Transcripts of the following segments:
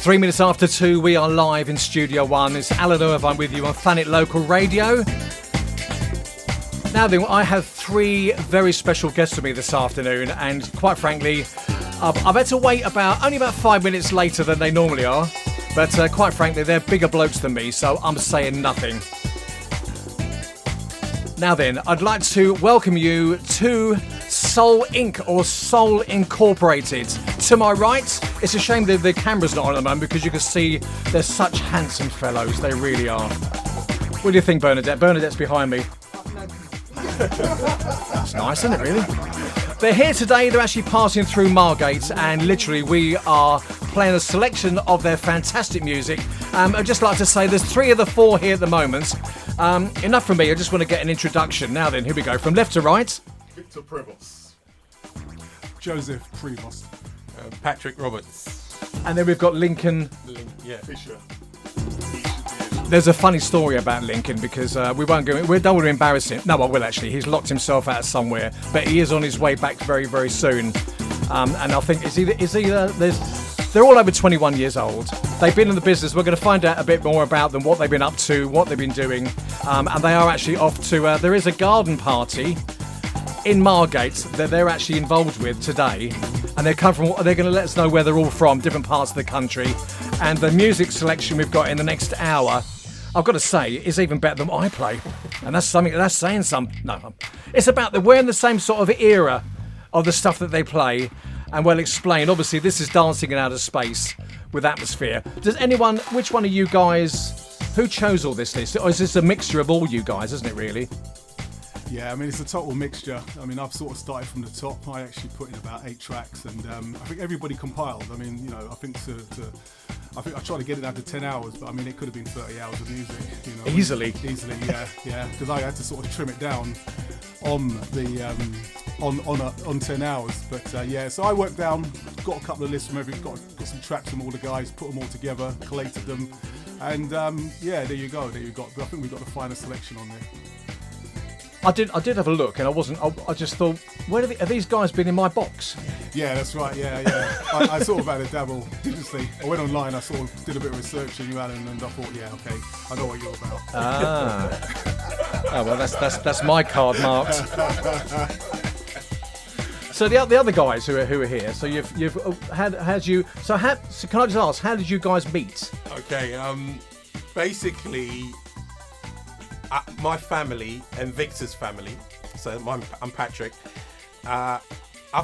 3 minutes after 2, we are live in Studio 1. It's Alan Irvine with you on Thanet Local Radio. Now then, I have 3 very special guests with me this afternoon, and quite frankly, I've had to wait only about 5 minutes later than they normally are. But quite frankly, they're bigger blokes than me, so I'm saying nothing. Now then, I'd like to welcome you to Soul Inc. or Soul Incorporated. To my right, it's a shame that the camera's not on at the moment because you can see they're such handsome fellows. They really are. What do you think, Bernadette? Bernadette's behind me. That's nice, isn't it, really? They're here today. They're actually passing through Margate, and literally we are playing a selection of their fantastic music. I'd just like to say there's 3 of the 4 here at the moment. Enough from me. I just want to get an introduction. Now then, here we go. From left to right. Victor Prevost. Joseph Prevost. Patrick Roberts. And then we've got Lincoln. Fisher. There's a funny story about Lincoln because we don't want to embarrass him. No, I will actually. He's locked himself out somewhere, but he is on his way back very, very soon. And I think they're all over 21 years old. They've been in the business. We're going to find out a bit more about them, what they've been up to, what they've been doing. And they are actually off to, there is a garden party in Margate that they're actually involved with today. And they're going to let us know where they're all from, different parts of the country. And the music selection we've got in the next hour, I've got to say, is even better than I play. And that's saying something. No, it's about we're in the same sort of era of the stuff that they play. And we'll explain. Obviously, this is dancing in outer space with atmosphere. Which one of you guys, who chose all this list? Or is this a mixture of all you guys, isn't it, really? Yeah, I mean, it's a total mixture. I mean, I've sort of started from the top. I actually put in about 8 tracks, and I think everybody compiled. I mean, you know, I think I tried to get it down to 10 hours, but I mean, it could have been 30 hours of music. You know, Easily, yeah, because I had to sort of trim it down on the on 10 hours. But yeah, so I worked down, got a couple of lists from got some tracks from all the guys, put them all together, collated them, and yeah, there you go. But I think we got the final selection on there. I did have a look, and I just thought, where have these guys been in my box? Yeah, that's right. Yeah. I sort of had a dabble. Seriously, I went online. I sort of did a bit of research on you, Alan, and I thought, yeah, okay, I know what you're about. Oh well, that's my card marked. So the other guys who are here. So you've so can I just ask, how did you guys meet? Okay, basically, my family and Victor's family, so I'm Patrick, our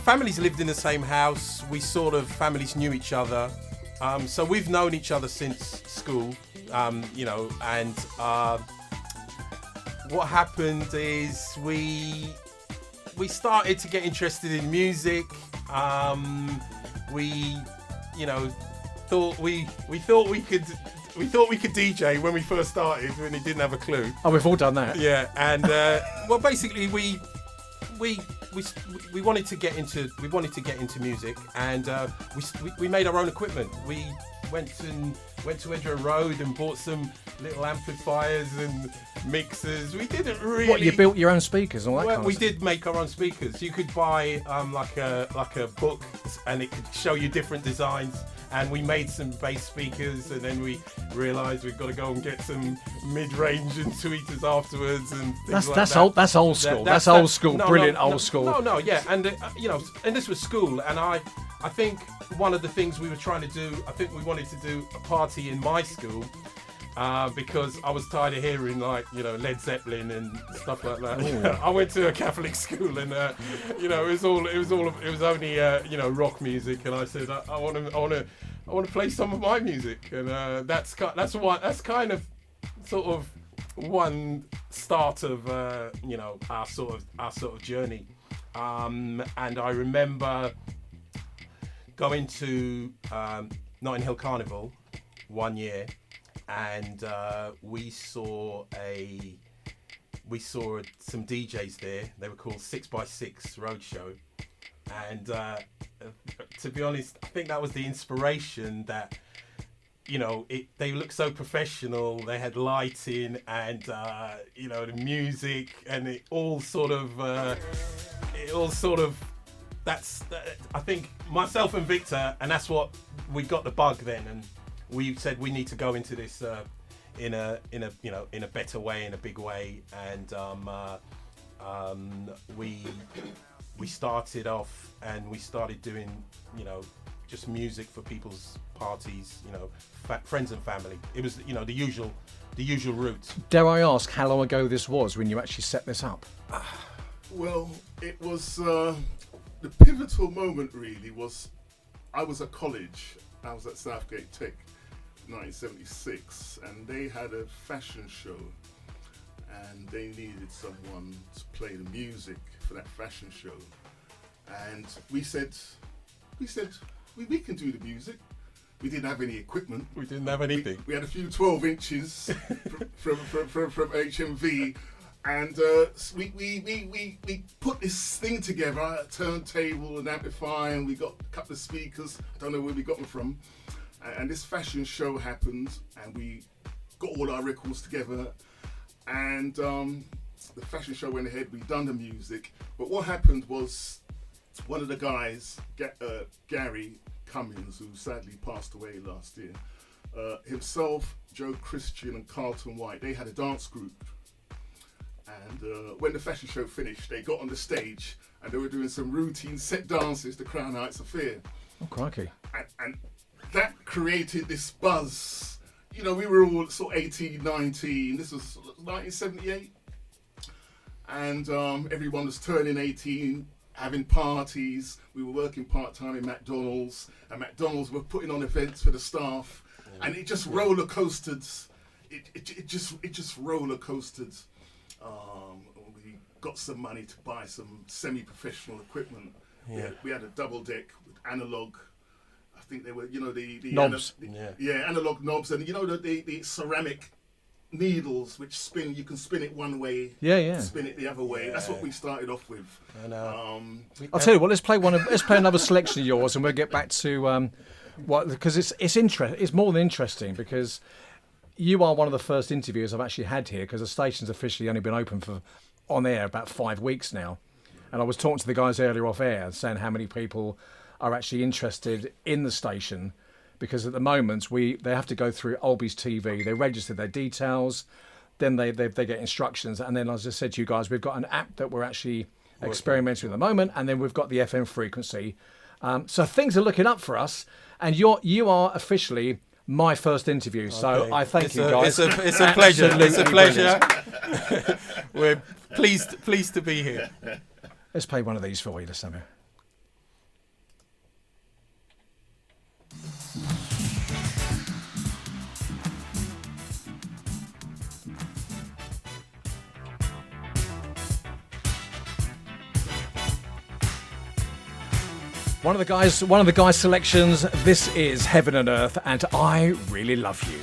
families lived in the same house. We families knew each other, so we've known each other since school, you know, and what happened is we started to get interested in music. We, you know, thought we could DJ when we first started, when we didn't have a clue. Oh, we've all done that. Yeah, and well, basically we wanted to get into music, and we made our own equipment. We went to Edgware Road and bought some little amplifiers and mixers. We didn't really. What, you built your own speakers and all that kind of we stuff? did make our own speakers. You could buy like a book, and it could show you different designs. And we made some bass speakers, and then we realised we've got to go and get some mid-range and tweeters afterwards, and things like that. That's old school. That's old school. Brilliant old school. No, yeah, and you know, and this was school, and I think one of the things we were trying to do, I think we wanted to do a party in my school. Because I was tired of hearing, like, you know, Led Zeppelin and stuff like that. I went to a Catholic school, and you know, it was only you know, rock music, and I said I want to play some of my music, and that's kind of sort of one start of you know, our sort of journey, and I remember going to Notting Hill Carnival one year. And we saw some DJs there. They were called 6x6 Roadshow, and to be honest, I think that was the inspiration. That, you know, they looked so professional. They had lighting and you know, the music, and it all sort of. That's I think myself and Victor, and that's what we got the bug then, and we said we need to go into this in a better way, in a big way, and we started off and we started doing, you know, just music for people's parties, you know, friends and family. It was, you know, the usual route. Dare I ask how long ago this was when you actually set this up? Well, it was the pivotal moment. Really, was I was at college. I was at Southgate Tech. 1976, and they had a fashion show, and they needed someone to play the music for that fashion show, and we said we can do the music. We didn't have any equipment. We didn't have anything. We had a few 12 inches from HMV, and we put this thing together, a turntable, an amplifier, and we got a couple of speakers. I don't know where we got them from. And this fashion show happened, and we got all our records together, and the fashion show went ahead. We done the music, but what happened was one of the guys, Gary Cummins, who sadly passed away last year, himself, Joe Christian, and Carlton White, they had a dance group. And when the fashion show finished, they got on the stage and they were doing some routine set dances to Crown Heights Affair. Oh, crikey. And that created this buzz. You know, we were all sort of 18, 19. This was 1978. And everyone was turning 18, having parties. We were working part-time in McDonald's. And McDonald's were putting on events for the staff. And it just roller coasted. It just roller coasted. got some money to buy some semi-professional equipment. Yeah. We had a double deck with analog. I think they were, you know, the knobs. Analog knobs, and you know the ceramic needles which spin. You can spin it one way, spin it the other way. That's what we started off with. And, I'll tell you what. Let's play another selection of yours, and we'll get back to because it's more than interesting, because you are one of the first interviews I've actually had here, because the station's officially only been open for on air about 5 weeks now, and I was talking to the guys earlier off air saying how many people are actually interested in the station, because at the moment they have to go through Olby's TV, they register their details, then they get instructions, and then, as I said to you guys, we've got an app that we're actually experimenting with at the moment, and then we've got the FM frequency. So things are looking up for us, and you are officially my first interview. So I thank you guys. It's a pleasure. It's a pleasure. We're pleased to be here. Let's play one of these for you, let's have it. One of the guys' selections. This is Heaven and Earth, and I Really Love You.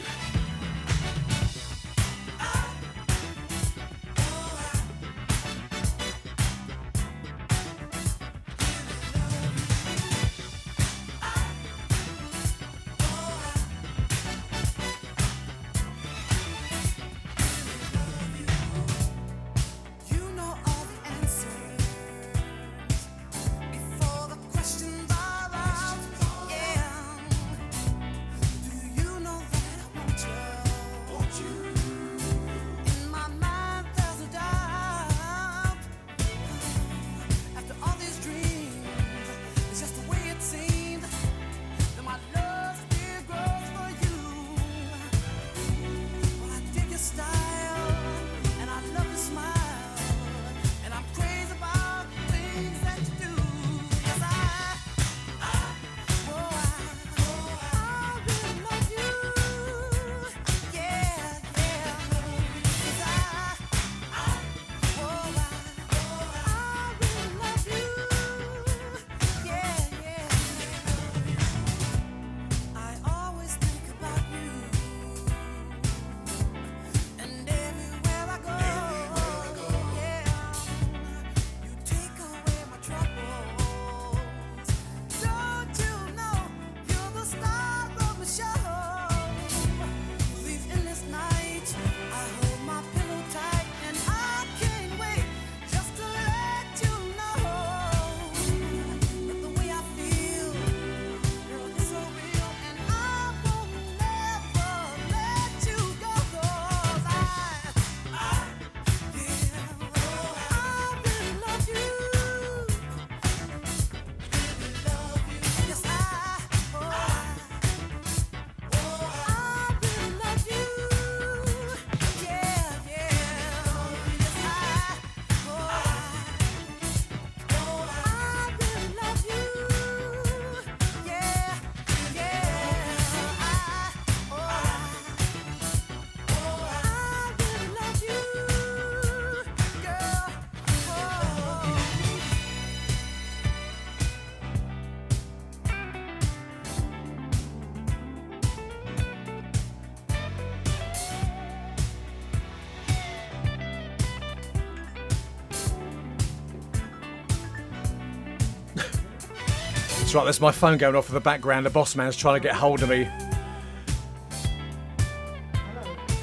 That's right, that's my phone going off in the background. The boss man's trying to get hold of me.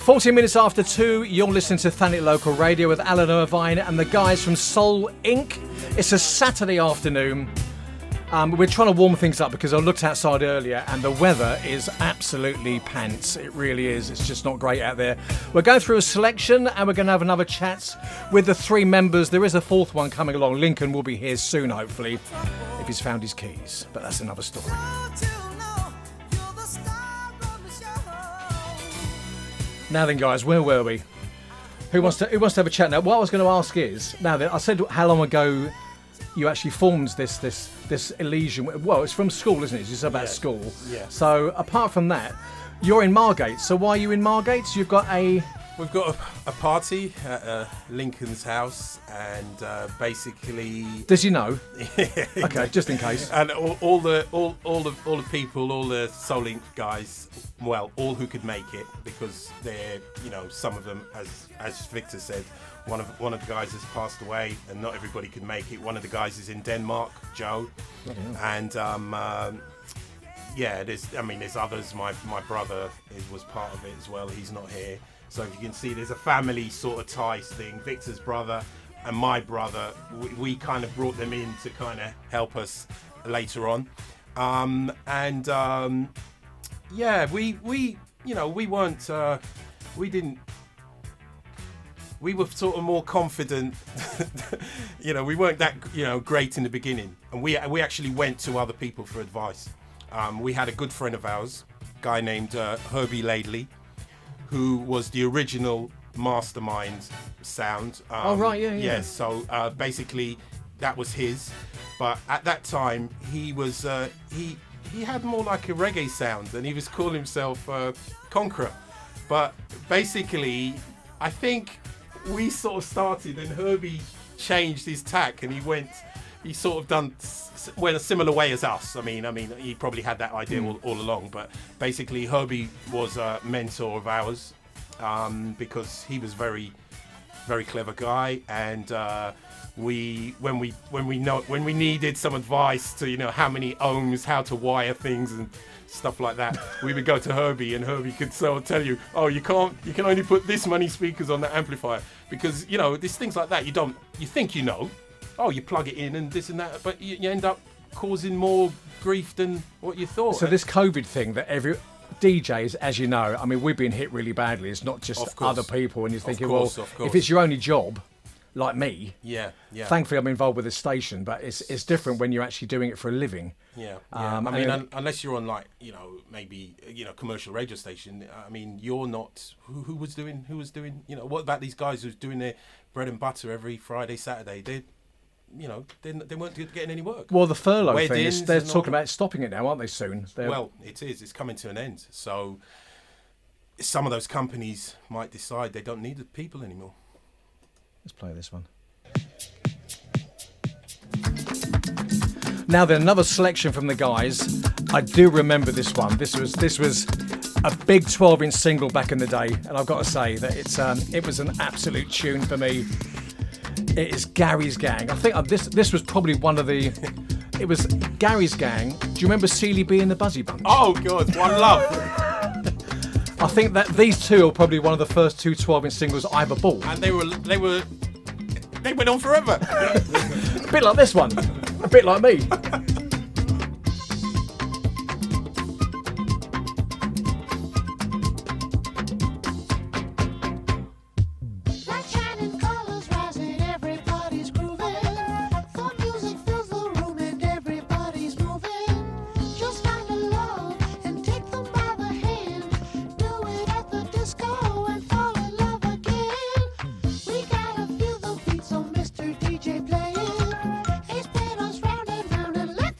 14 minutes after 2, you're listening to Thanet Local Radio with Alan Irvine and the guys from Soul Inc. It's a Saturday afternoon. We're trying to warm things up because I looked outside earlier and the weather is absolutely pants. It really is. It's just not great out there. We're going through a selection and we're going to have another chat with the 3 members. There is a 4th one coming along. Lincoln will be here soon, hopefully, if he's found his keys. But that's another story. Now then, guys, where were we? Who wants to have a chat now? What I was going to ask is, now that I said how long ago you actually formed this Elysian. Well, it's from school, isn't it? It's just about school. Yeah. So apart from that, you're in Margate. So why are you in Margate? You've got a We've got a party at Lincoln's house, and basically. Does he know? Okay, just in case. And all the people, all the Soul Link guys, well, all who could make it, because they're, some of them, as Victor said, one of the guys has passed away, and not everybody can make it. One of the guys is in Denmark, Joe, and there's others. My brother was part of it as well. He's not here. So if you can see, there's a family sort of ties thing. Victor's brother and my brother, we kind of brought them in to kind of help us later on. We were sort of more confident. We weren't that, great in the beginning. And we actually went to other people for advice. We had a good friend of ours, a guy named Herbie Laidley, who was the original mastermind sound. Yes, so basically that was his. But at that time, he was he had more like a reggae sound, and he was calling himself Conqueror. But basically, I think we sort of started, and Herbie changed his tack, and he went a similar way as us. I mean, he probably had that idea all along, but basically Herbie was a mentor of ours, because he was very, very clever guy, and when we needed some advice to how many ohms, how to wire things and stuff like that, we would go to Herbie, and Herbie could tell you, oh, you can only put this many speakers on that amplifier, because there's things like that you think oh, you plug it in and this and that, but you end up causing more grief than what you thought. So this COVID thing that every DJs, as you know, we've been hit really badly. It's not just other people, and you're thinking, if it's your only job, like me, yeah. Thankfully, I'm involved with the station, but it's different when you're actually doing it for a living. Yeah. Unless you're on maybe commercial radio station. You're not. Who was doing? What about these guys who's doing their bread and butter every Friday, Saturday? They weren't getting any work. Well, the furlough thing they're talking about stopping it now, aren't they? Soon. Well, it is. It's coming to an end. So some of those companies might decide they don't need the people anymore. Let's play this one. Now then, another selection from the guys. I do remember this one. This was a big 12-inch single back in the day, and I've got to say that it was an absolute tune for me. It is Gary's Gang. I think this was probably one of the. It was Gary's Gang. Do you remember Sealy B and the Buzzy Bunch? Oh God, One Love. I think that these two are probably one of the first two 12-inch singles I ever bought. And they went on forever. A bit like this one. A bit like me. DJ playing, he's been us round and round and let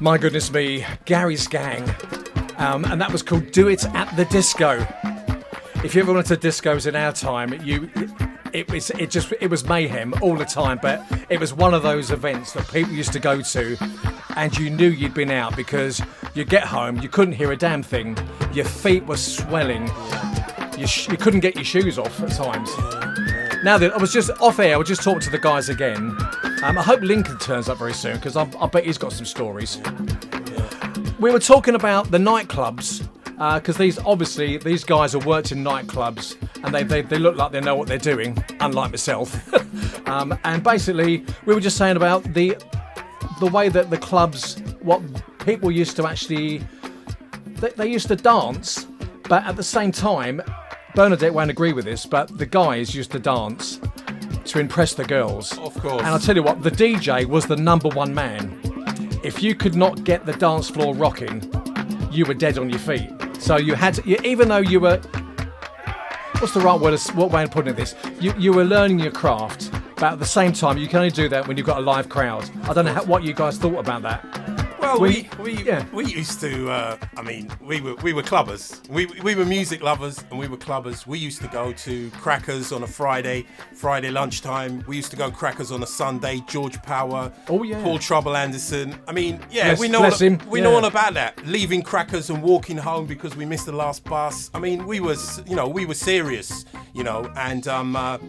My goodness me, Gary's Gang, and that was called "Do It at the Disco." If you ever went to discos in our time, it was mayhem all the time. But it was one of those events that people used to go to, and you knew you'd been out because you get home, you couldn't hear a damn thing, your feet were swelling, you couldn't get your shoes off at times. Now that I was just off air, I was just talking to the guys again. I hope Lincoln turns up very soon because I bet he's got some stories. We were talking about the nightclubs because these guys have worked in nightclubs and they look like they know what they're doing, unlike myself. And basically, we were just saying about the way that the clubs, what people used to actually, they used to dance, but at the same time, Bernadette won't agree with this, but the guys used to dance to impress the girls. Of course. And I'll tell you what, the DJ was the number one man. If you could not get the dance floor rocking, you were dead on your feet. So you had to, even though you were, what's the right word, what way of putting this? You were learning your craft, but at the same time, you can only do that when you've got a live crowd. I don't know what you guys thought about that. Well, we used to. We were clubbers. We were music lovers, and we were clubbers. We used to go to Crackers on a Friday lunchtime. We used to go Crackers on a Sunday. George Power, Paul Trouble Anderson. I mean, we know all about that. Leaving Crackers and walking home because we missed the last bus. I mean, we were serious, and there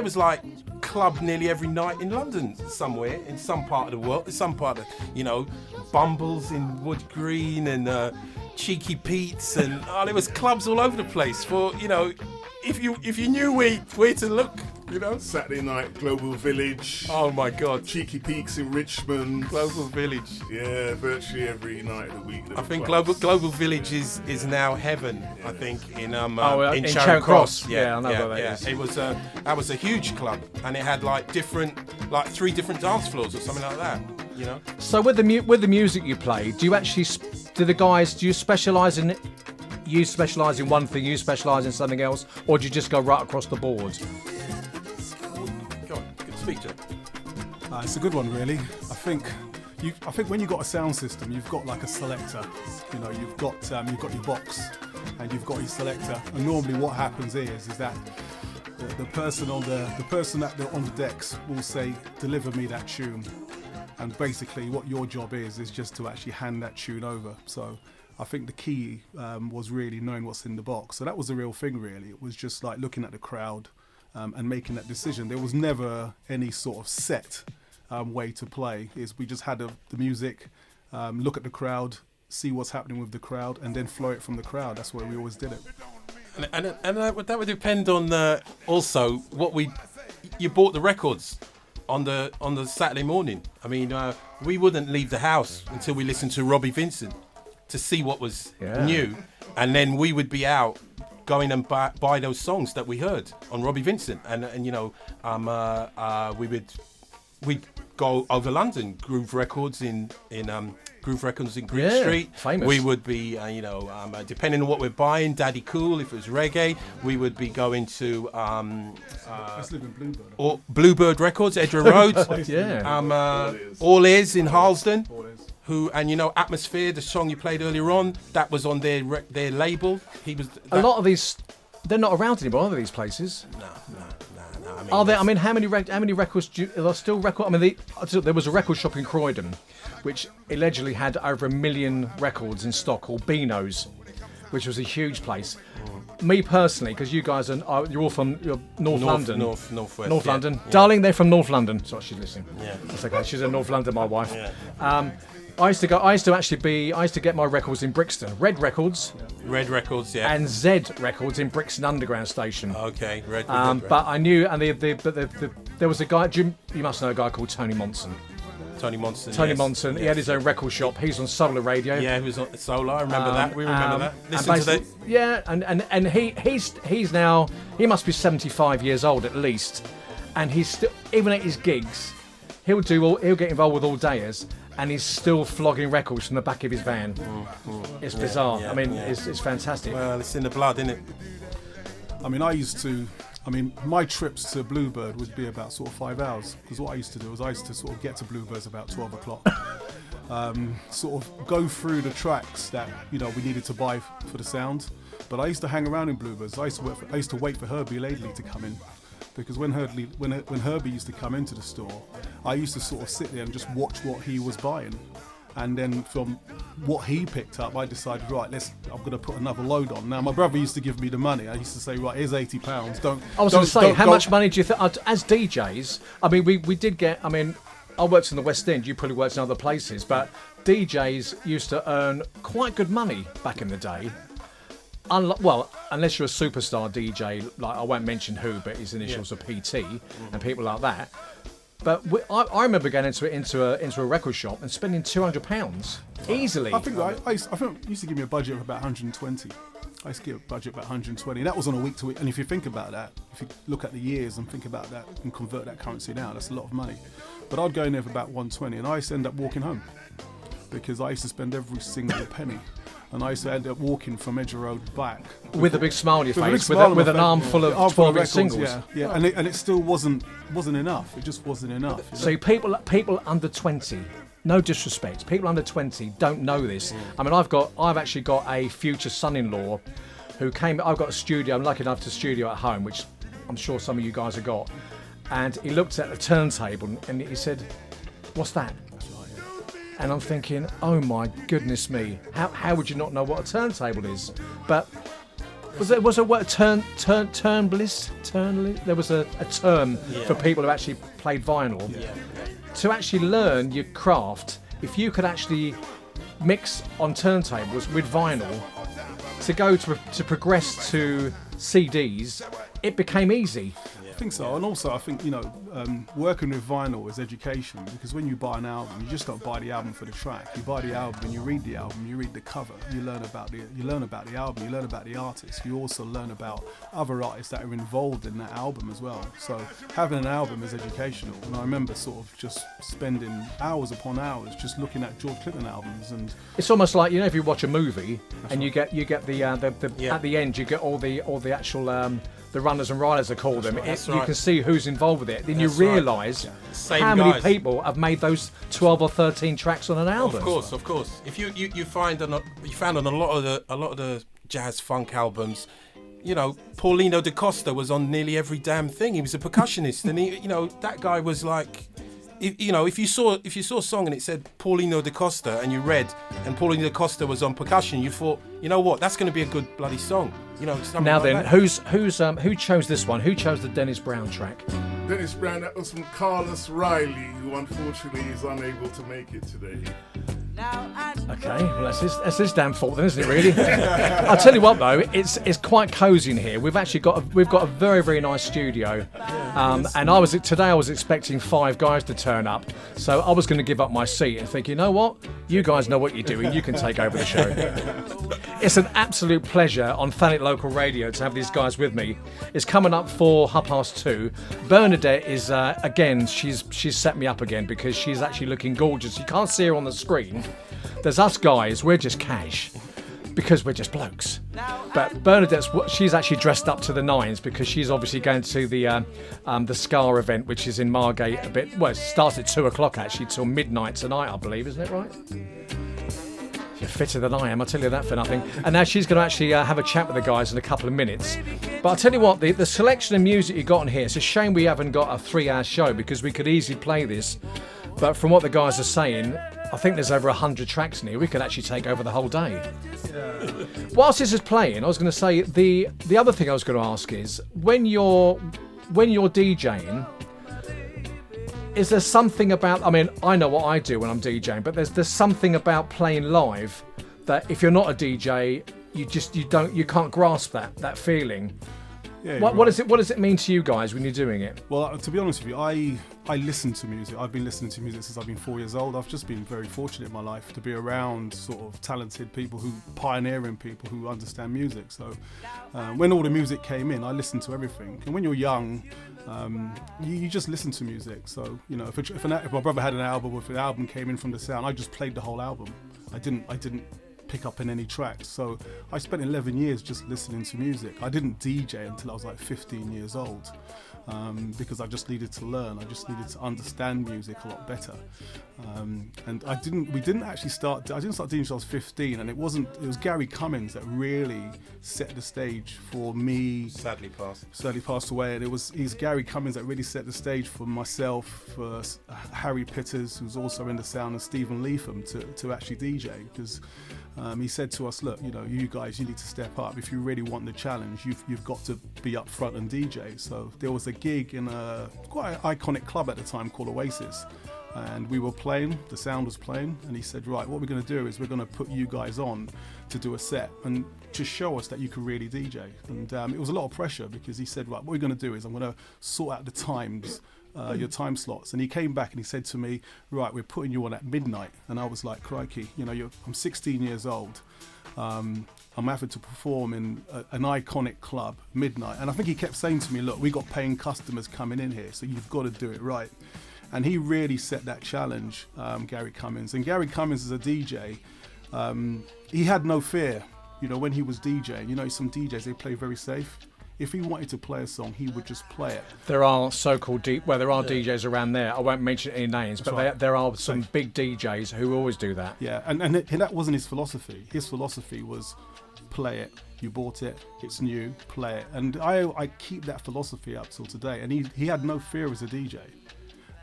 was like club nearly every night in London somewhere, in some part of the world, Bumbles in Wood Green and Cheeky Pete's, and there was clubs all over the place for, if you knew where to look, Saturday night, Global Village. Oh my God. Cheeky Peaks in Richmond. Global Village. Yeah, virtually every night of the week. I think Global Village is now heaven. Yeah. I think in Charing Cross. Yeah, I know where that is. It was that was a huge club, and it had three different dance floors or something like that. So with the music you play, do you specialise in? You specialise in one thing, you specialise in something else, or do you just go right across the board? Go on, good to speak to. It's a good one, really. I think when you've got a sound system, you've got like a selector. You've got your box, and you've got your selector. And normally, what happens is that the person on the decks will say, "Deliver me that tune," and basically, what your job is just to actually hand that tune over. So I think the key was really knowing what's in the box. So that was the real thing, really. It was just like looking at the crowd and making that decision. There was never any sort of set way to play. We just had the music, look at the crowd, see what's happening with the crowd, and then flow it from the crowd. That's why we always did it. And that would depend on also what you bought the records on the Saturday morning. I mean, we wouldn't leave the house until we listened to Robbie Vincent to see what was new, and then we would be out going and buy those songs that we heard on Robbie Vincent, and we'd go over London, Groove Records in Green Street. Famous. We would be, depending on what we're buying, Daddy Cool, if it was reggae, we would be going to Let's live in Bluebird. or Bluebird Records, Edgware Road. All Is in Harlesden. Atmosphere, the song you played earlier on, that was on their label. A lot of these, they're not around anymore, are they, these places? No. Are there? I mean, how many records are there still? I mean, there was a record shop in Croydon, which allegedly had over 1 million records in stock, called Beano's, which was a huge place. Me personally, because you guys you're all from North London, Northwest, North London, yeah. Darling, they're from North London. Sorry, she's listening. Yeah, that's okay. She's in North London, my wife. Yeah. I used to get my records in Brixton, Red Records, yeah, and Z Records in Brixton Underground Station. Okay, Red. But I knew, and there was a guy. You must know a guy called Tony Monson. Tony Monson. Yes. He had his own record shop. He's on Solar Radio. Yeah, he was on Solar. I remember that. We remember that. Listen to that. Yeah, and he's now, he must be 75 years old at least, and he's still, even at his gigs, he'll get involved with all dayers, and he's still flogging records from the back of his van. It's bizarre. Yeah, it's fantastic. Well, it's in the blood, isn't it? I mean, my trips to Bluebird would be about sort of 5 hours, because what I used to do was I used to sort of get to Bluebird's about 12 o'clock. sort of go through the tracks that we needed to buy for the sound. But I used to hang around in Bluebirds. I used to wait for Herbie Laidley to come in, because when Herbie used to come into the store, I used to sort of sit there and just watch what he was buying. And then from what he picked up, I decided, right, I'm going to put another load on. Now, my brother used to give me the money. I used to say, right, here's £80. I was going to say, how much money do you think, as DJs, I mean, we did get, I mean, I worked in the West End, you probably worked in other places, but DJs used to earn quite good money back in the day. Well, unless you're a superstar DJ, like I won't mention who, but his initials are PT and people like that. But I remember going into a record shop and spending £200 easily. I think I used to give me a budget of about 120. I used to give a budget of about 120. That was on a week to week. And if you think about that, if you look at the years and think about that and convert that currency now, that's a lot of money. But I'd go in there for about 120, and I used to end up walking home because I used to spend every single penny. And I used to end up walking from Edger Road back with a big smile on your face, with an arm full of 12-inch singles. Yeah. And it still wasn't enough. It just wasn't enough. So people under 20, no disrespect, people under 20 don't know this. I mean, I've actually got a future son-in-law who came. I've got a studio. I'm lucky enough to studio at home, which I'm sure some of you guys have got. And he looked at the turntable and he said, "What's that?" And I'm thinking, oh my goodness me, how would you not know what a turntable is? But was a word turnlist? There was a term for people who actually played vinyl. Yeah. To actually learn your craft, if you could actually mix on turntables with vinyl, to progress to CDs, it became easy. I think so, and also I think working with vinyl is education, because when you buy an album, you just don't buy the album for the track. You buy the album and you read the album, you read the cover, you learn about the album, you learn about the artist. You also learn about other artists that are involved in that album as well. So having an album is educational, and I remember sort of just spending hours upon hours just looking at George Clinton albums, and it's almost like if you watch a movie and you get the at the end you get all the actual. The runners and riders, they call them. You can see who's involved with it. Then you realise how many people have made those 12 or 13 tracks on an album. Of course. If you found on a lot of the jazz funk albums, Paulino da Costa was on nearly every damn thing. He was a percussionist, and that guy was like. If you saw a song and it said Paulino da Costa and you read and Paulino da Costa was on percussion, you thought, you know what, that's going to be a good bloody song. Now then, who chose this one? Who chose the Dennis Brown track? Dennis Brown, that was from Carlos Riley, who unfortunately is unable to make it today. Okay, well that's his damn fault then, isn't it? Really? I'll tell you what though, it's quite cosy in here. We've got a very, very nice studio, and I was expecting 5 guys to turn up, so I was going to give up my seat and think, you know what, you guys know what you're doing, you can take over the show. It's an absolute pleasure on Thanet Local Radio to have these guys with me. It's coming up for 2:30. Bernadette is again, she's set me up again because she's actually looking gorgeous. You can't see her on the screen. There's us guys, we're just cash because we're just blokes. But Bernadette's, she's actually dressed up to the nines because she's obviously going to the Scar event, which is in Margate a bit. Well, it starts at 2:00 actually till midnight tonight, I believe, isn't it right? You're fitter than I am, I'll tell you that for nothing. And now she's going to actually have a chat with the guys in a couple of minutes. But I'll tell you what, the selection of music you got on here, it's a shame we haven't got a 3-hour show because we could easily play this. But from what the guys are saying, I think there's over 100 tracks in here. We could actually take over the whole day. Yeah. Whilst this is playing, I was going to say, the other thing I was going to ask is, when you're DJing, is there something about, I mean, I know what I do when I'm DJing, but there's something about playing live that if you're not a DJ, you can't grasp that feeling. Yeah, what does it mean to you guys when you're doing it? Well, to be honest with you, I listen to music. I've been listening to music since I've been 4 years old. I've just been very fortunate in my life to be around sort of talented people, pioneering people who understand music. So when all the music came in, I listened to everything. And when you're young, you just listen to music. So if my brother had an album, or if an album came in from the sound, I just played the whole album. I didn't pick up in any tracks. So I spent 11 years just listening to music. I didn't DJ until I was like 15 years old. because I just needed to learn. I just needed to understand music a lot better. And I didn't start DJing until I was 15, and it was Gary Cummins that really set the stage for me. Sadly passed away, and he's Gary Cummins that really set the stage for myself, for Harry Pitters, who's also in the sound, and Stephen Leatham to actually DJ, because he said to us, look, you guys, you need to step up. If you really want the challenge, you've got to be up front and DJ. So there was a gig in a quite an iconic club at the time called Oasis, and we were playing, the sound was playing, and he said, right, what we're going to do is we're going to put you guys on to do a set and to show us that you can really DJ. And it was a lot of pressure, because he said, right, what we're going to do is I'm going to sort out the times, your time slots. And he came back and he said to me, right, we're putting you on at midnight. And I was like, crikey, I'm 16 years old. I'm having to perform in an iconic club, midnight. And I think he kept saying to me, look, we got paying customers coming in here, so you've got to do it right. And he really set that challenge, Gary Cummins. And Gary Cummins is a DJ. He had no fear, when he was DJing. Some DJs, they play very safe. If he wanted to play a song, he would just play it. There are so-called DJs around there. I won't mention any names, but right. there are some big DJs who always do that. Yeah, and that wasn't his philosophy. His philosophy was play it. You bought it. It's new. Play it. And I keep that philosophy up till today. And he had no fear as a DJ.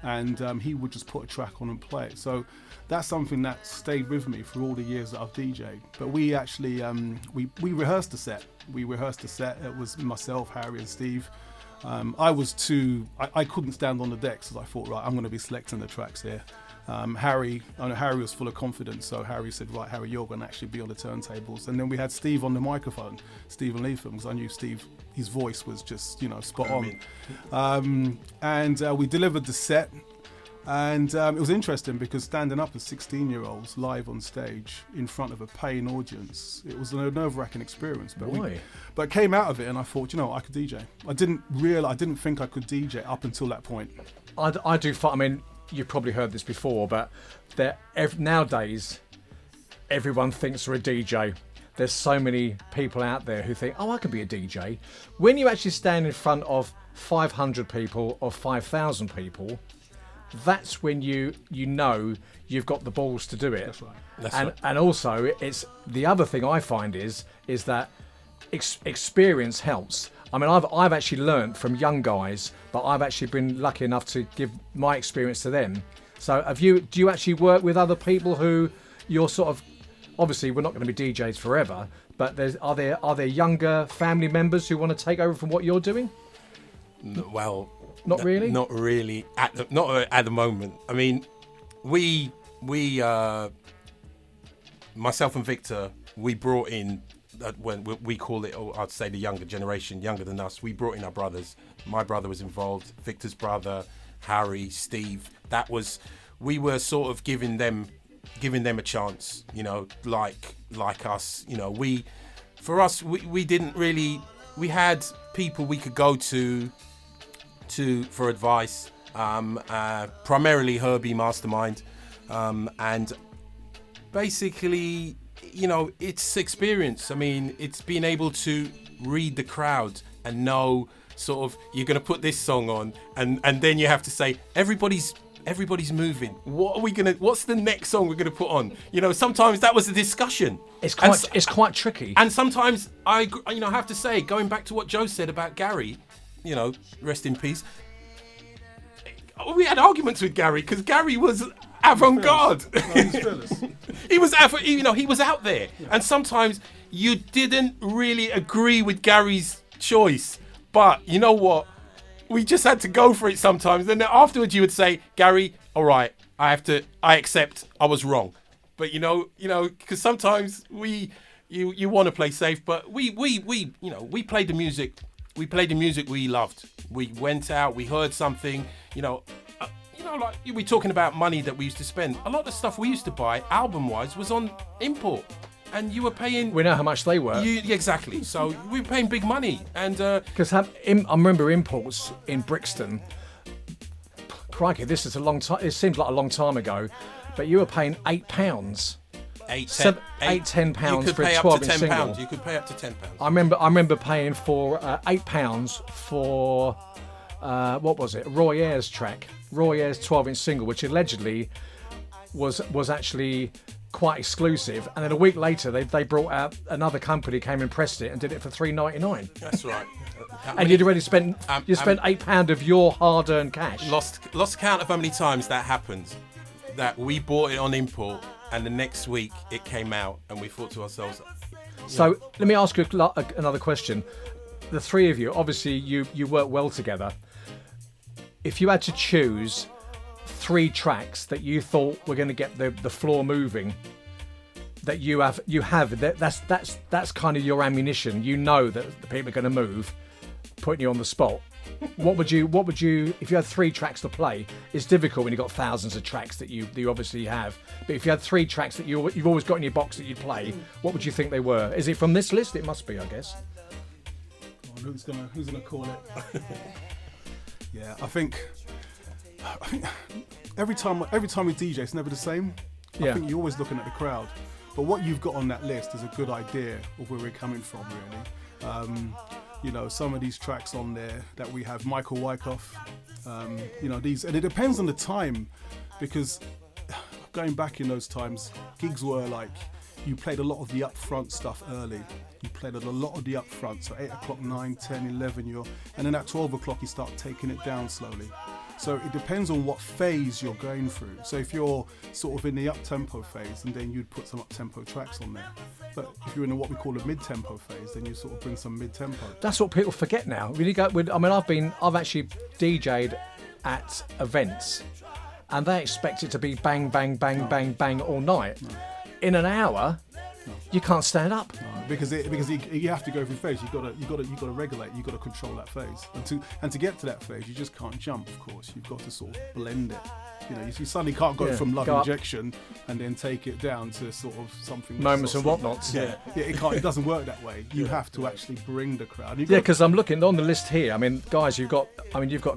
And he would just put a track on and play it. So that's something that stayed with me for all the years that I've DJed. But we actually, we rehearsed the set. It was myself, Harry and Steve. I couldn't stand on the decks, so I thought, right, I'm going to be selecting the tracks here. Harry was full of confidence, so Harry said, right, Harry, you're going to actually be on the turntables. And then we had Steve on the microphone, Stephen Leatham, because I knew Steve, his voice was just, spot on. And we delivered the set, and it was interesting because standing up as 16-year-olds live on stage in front of a paying audience, it was a nerve-wracking experience. But came out of it, and I thought, I could DJ. I didn't think I could DJ up until that point. I do. I mean, you've probably heard this before, but nowadays, everyone thinks they're a DJ. There's so many people out there who think, I can be a DJ. When you actually stand in front of 500 people or 5,000 people, that's when you've got the balls to do it. That's right. And also, it's the other thing I find is that experience helps. I mean, I've actually learned from young guys, but I've actually been lucky enough to give my experience to them. So do you actually work with other people who you're sort of, obviously we're not going to be DJs forever, but are there younger family members who want to take over from what you're doing? Well, not really. Not really not at the moment. I mean, we myself and Victor, we brought in when we call it, I'd say the younger generation, younger than us. We brought in our brothers. My brother was involved, Victor's brother, Harry, Steve. We were sort of giving them a chance, like us. We didn't really. We had people we could go to for advice. Primarily Herbie Mastermind, and basically, it's experience. I mean, it's being able to read the crowd and know sort of you're going to put this song on, and then you have to say everybody's moving. What's the next song we're going to put on? Sometimes that was a discussion. It's quite tricky. And sometimes I have to say, going back to what Joe said about Gary, rest in peace. We had arguments with Gary because Gary was avant-garde. He was out there, and sometimes you didn't really agree with Gary's choice, but you know what? We just had to go for it sometimes. Then afterwards, you would say, Gary, all right, I accept I was wrong, but because sometimes you want to play safe, but we played the music. We played the music we loved. We went out, we heard something, like we're talking about money that we used to spend. A lot of the stuff we used to buy, album-wise, was on import. And you were paying... We know how much they were. Exactly. So we were paying big money. And because I remember imports in Brixton. Crikey, this is a long time. It seems like a long time ago. But you were paying £8. £10 for a 12-inch single. You could pay up to £10. I remember paying for £8 for what was it? Roy Ayers track, Roy Ayers 12-inch single, which allegedly was actually quite exclusive. And then a week later, they brought out another company, came and pressed it and did it for $3.99. That's right. And you'd already spent spent £8 of your hard-earned cash. Lost count of how many times that happened. That we bought it on import, and the next week it came out, and we thought to ourselves. So let me ask you another question. The three of you, obviously, you work well together. If you had to choose 3 tracks that you thought were going to get the floor moving, that you have that's kind of your ammunition. You know that the people are going to move, putting you on the spot. What would you if you had 3 tracks to play? It's difficult when you've got thousands of tracks that you obviously have. But if you had 3 tracks that you've always got in your box that you'd play, what would you think they were? Is it from this list? It must be, I guess. Who's gonna call it? Yeah, I think every time we DJ, it's never the same. I think you're always looking at the crowd. But what you've got on that list is a good idea of where we're coming from, really. You know, some of these tracks on there that we have, Michael Wyckoff, you know, these, and it depends on the time, because going back in those times, gigs were like, you played a lot of the upfront stuff early. You played a lot of the upfront, so 8 o'clock, 9, 10, 11, and then at 12 o'clock you start taking it down slowly. So it depends on what phase you're going through. So if you're sort of in the up-tempo phase, and then you'd put some up-tempo tracks on there. But if you're in what we call a mid-tempo phase, then you sort of bring some mid-tempo. That's what people forget now. When you go, I've actually DJ'd at events, and they expect it to be bang, bang, bang, bang, bang all night. No. In an hour, you can't stand up. No, because you have to go through phase. You got to regulate. You got to control that phase. And to get to that phase, you just can't jump. Of course, you've got to sort of blend it. You know, you suddenly can't go from love injection and then take it down to sort of something. Moments and whatnots. Yeah, it can't. It doesn't work that way. You have to actually bring the crowd. Yeah, because I'm looking on the list here. I mean, guys, you've got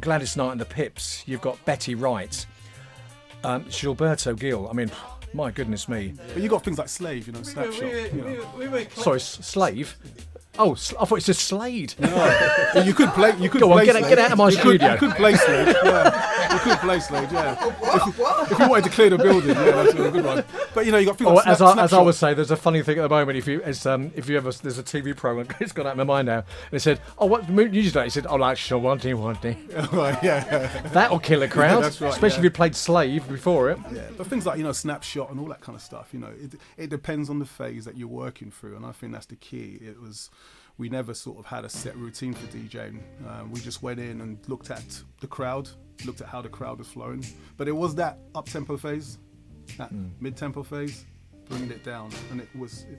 Gladys Knight and the Pips. You've got Betty Wright, Gilberto Gil. I mean, my goodness me. But you got things like Slave, you know, Snapshot. Sorry, Slave. Oh, I thought it said Slade. No, well, you could play. You could go play on, get out of my studio. You could play Slade. Yeah, you could play Slade. Yeah. If you wanted to clear the building, yeah, that's a good one. But you know, you got things like as I would say, there's a funny thing at the moment. If you ever, there's a TV program. It's gone out of my mind now. And it said, "Oh, what music do?" He said, "Oh, like Shawanti Wanti." Right, yeah. That'll kill a crowd. That's right, especially if you played Slave before it. Yeah, but things like Snapshot and all that kind of stuff. You know, it depends on the phase that you're working through, and I think that's the key. We never sort of had a set routine for DJing. We just went in and looked at the crowd, looked at how the crowd was flowing. But it was that up-tempo phase, that mid-tempo phase, bringing it down, and it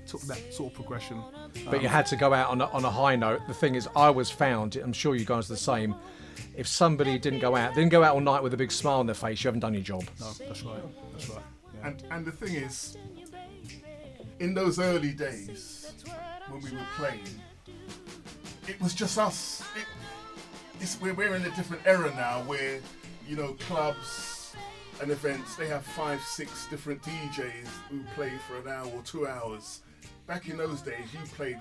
took that sort of progression. But you had to go out on a high note. The thing is, I always found, I'm sure you guys are the same, if somebody didn't go out all night with a big smile on their face, you haven't done your job. No, that's right. Yeah. And the thing is, in those early days when we were playing, it was just us. We're in a different era now where, you know, clubs and events, they have 5, 6 different DJs who play for an hour or 2 hours. Back in those days, you played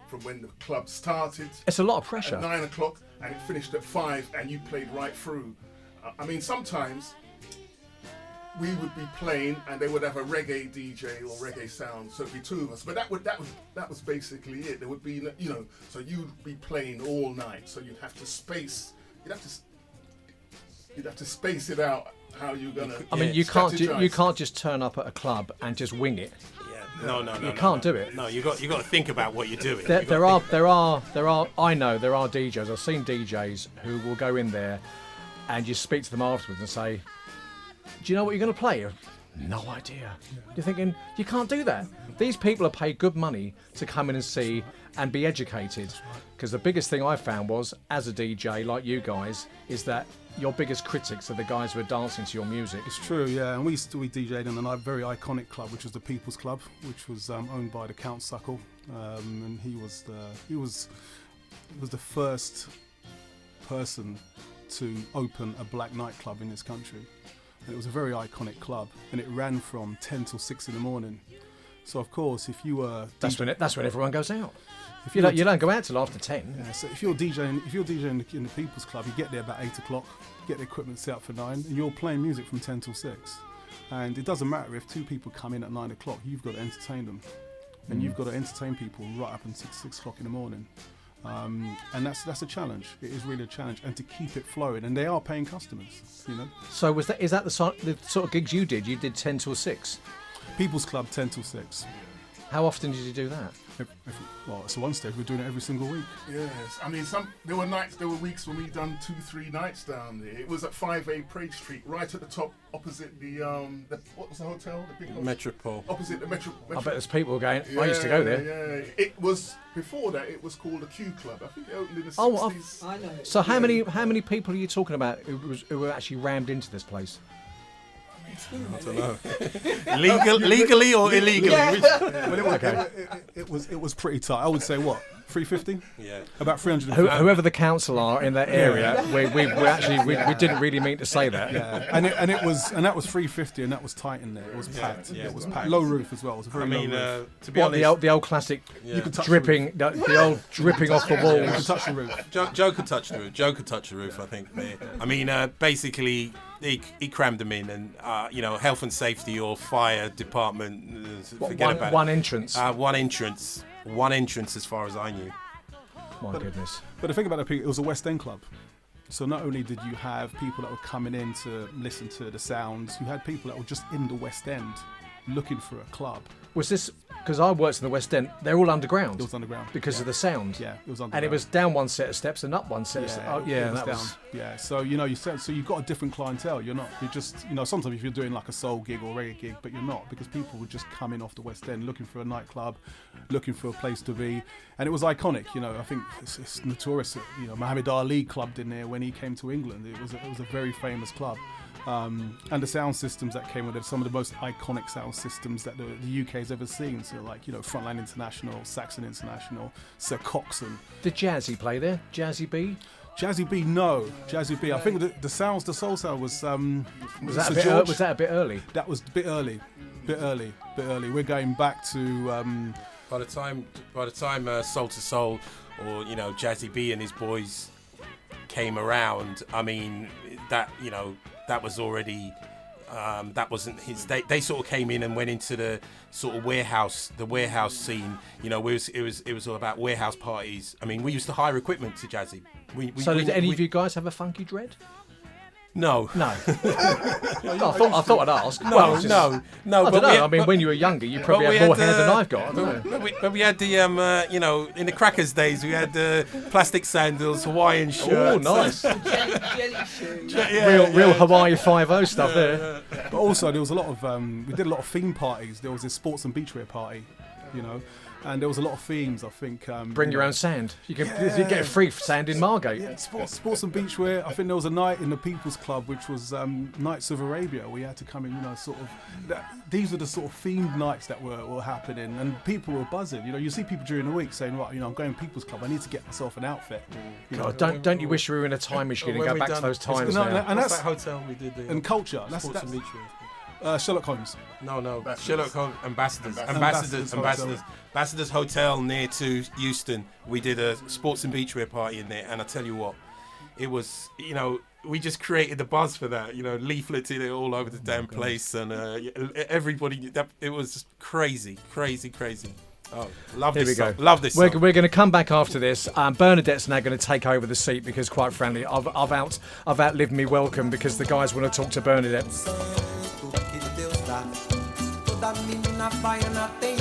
from when the club started. It's a lot of pressure. At 9 o'clock and it finished at 5 and you played right through. I mean, sometimes we would be playing and they would have a reggae DJ or reggae sound, so it'd be 2 of us. But that was basically it. There would be, you know, so you'd be playing all night, so you'd have to space it out how you're gonna. I mean, you can't just turn up at a club and just wing it. Yeah, no. You can't do it. No, you got to think about what you're doing. There are DJs. I've seen DJs who will go in there, and you speak to them afterwards and say, "Do you know what you're going to play?" No idea. You're thinking, you can't do that. These people are paid good money to come in and see and be educated. Because the biggest thing I found was, as a DJ like you guys, is that your biggest critics are the guys who are dancing to your music. It's true, yeah. And we DJ'd in a very iconic club, which was the People's Club, which was owned by the Count Suckle, and he was the first person to open a black nightclub in this country. And it was a very iconic club, and it ran from 10 till 6 in the morning. So of course, if you were that's when everyone goes out. If You you're don't go out till after 10. Yeah, so if you're DJing in the People's Club, you get there about 8 o'clock, get the equipment set up for 9, and you're playing music from 10 till 6. And it doesn't matter if 2 people come in at 9 o'clock, you've got to entertain them. And you've got to entertain people right up until 6 o'clock in the morning. And that's a challenge. It is really a challenge. And to keep it flowing, and they are paying customers, you know. So is that the sort of gigs you did? You did 10 till 6? People's Club 10 till 6. How often did you do that? Well, it's one stage. We're doing it every single week. Yes, I mean, there were weeks when we done 2-3 nights down there. It was at 5A Prague Street, right at the top, opposite what was the hotel? The big hotel? Metropole. Opposite the Metro. I bet there's people going. I used to go there. Yeah, it was before that. It was called the Q Club. I think it opened in the 60s. Oh, I know. So how many people are you talking about who were actually rammed into this place? I don't know. Legally or illegally? Well, it was pretty tight. I would say what, 350? Yeah. About 350. Whoever the council are in that area, we didn't really mean to say that. Yeah, and that was 350, and that was tight in there. It was packed. yeah. It was packed. Low roof as well. It was a very low roof. To be What honest, the old classic You could touch dripping, the old dripping off the You walls. could touch the roof. Joe could touch the roof. Joe could touch the roof, I think. I mean, basically, he crammed them in, and health and safety or fire department. Forget about One entrance. One entrance, as far as I knew. My goodness. But the thing about it was a West End club. So not only did you have people that were coming in to listen to the sounds, you had people that were just in the West End looking for a club. Was this because I worked in the West End? They're all underground. It was underground. Because of the sound. Yeah, it was underground. And it was down one set of steps and up one set of steps. Oh, yeah, it was that down. was. Yeah, so you've got a different clientele. You're just sometimes if you're doing like a soul gig or reggae gig, but you're not, because people would just come in off the West End looking for a nightclub, looking for a place to be, and it was iconic. I think it's notorious. Muhammad Ali clubbed in there when he came to England. It was a very famous club. And the sound systems that came with it, some of the most iconic sound systems that the UK has ever seen. So like, Frontline International, Saxon International, Sir Coxon. Did Jazzy play there? Jazzy B? Jazzy B, no. Jazzy B, I think the soul sound was Was that a bit early? That was a bit early. We're going back to By the time Soul to Soul or Jazzy B and his boys came around, I mean that was already that wasn't his. They sort of came in and went into the sort of warehouse scene. It was all about warehouse parties. I mean, we used to hire equipment to Jazzy. Did any of you guys have a funky dread? No. No. I thought I'd ask. No. I don't know. When you were younger, you probably had more hair than I've got. I don't know. But we had the in the Crackers days, we had the plastic sandals, Hawaiian shirts. Oh, nice. Jelly shoes. Real Hawaii 5-0 stuff there. But also there was a lot of we did a lot of theme parties. There was this sports and beachwear party, and there was a lot of themes. I think Bring your own sand. You get free sand in Margate. Yeah, sports and beachwear. I think there was a night in the People's Club, which was Nights of Arabia. We had to come in, these were the sort of themed nights that were happening, and people were buzzing. You see people during the week saying, right, I'm going to People's Club. I need to get myself an outfit. God, don't you wish you were in a time machine and go back to those times now? And that's that hotel we did and culture. Sports That's and Beachwear. Sherlock Holmes. No. Sherlock Holmes Ambassadors Hotel near to Euston. We did a sports and beachwear party in there, and I tell you what, it was we just created the buzz for that. Leafleted it all over the damn place, and everybody. It was just crazy. Oh, love Here this we song. go. Love this We're song. going to come back after this. Bernadette's now going to take over the seat because, quite frankly, I've outlived me welcome because the guys want to talk to Bernadette. Toda menina baiana tem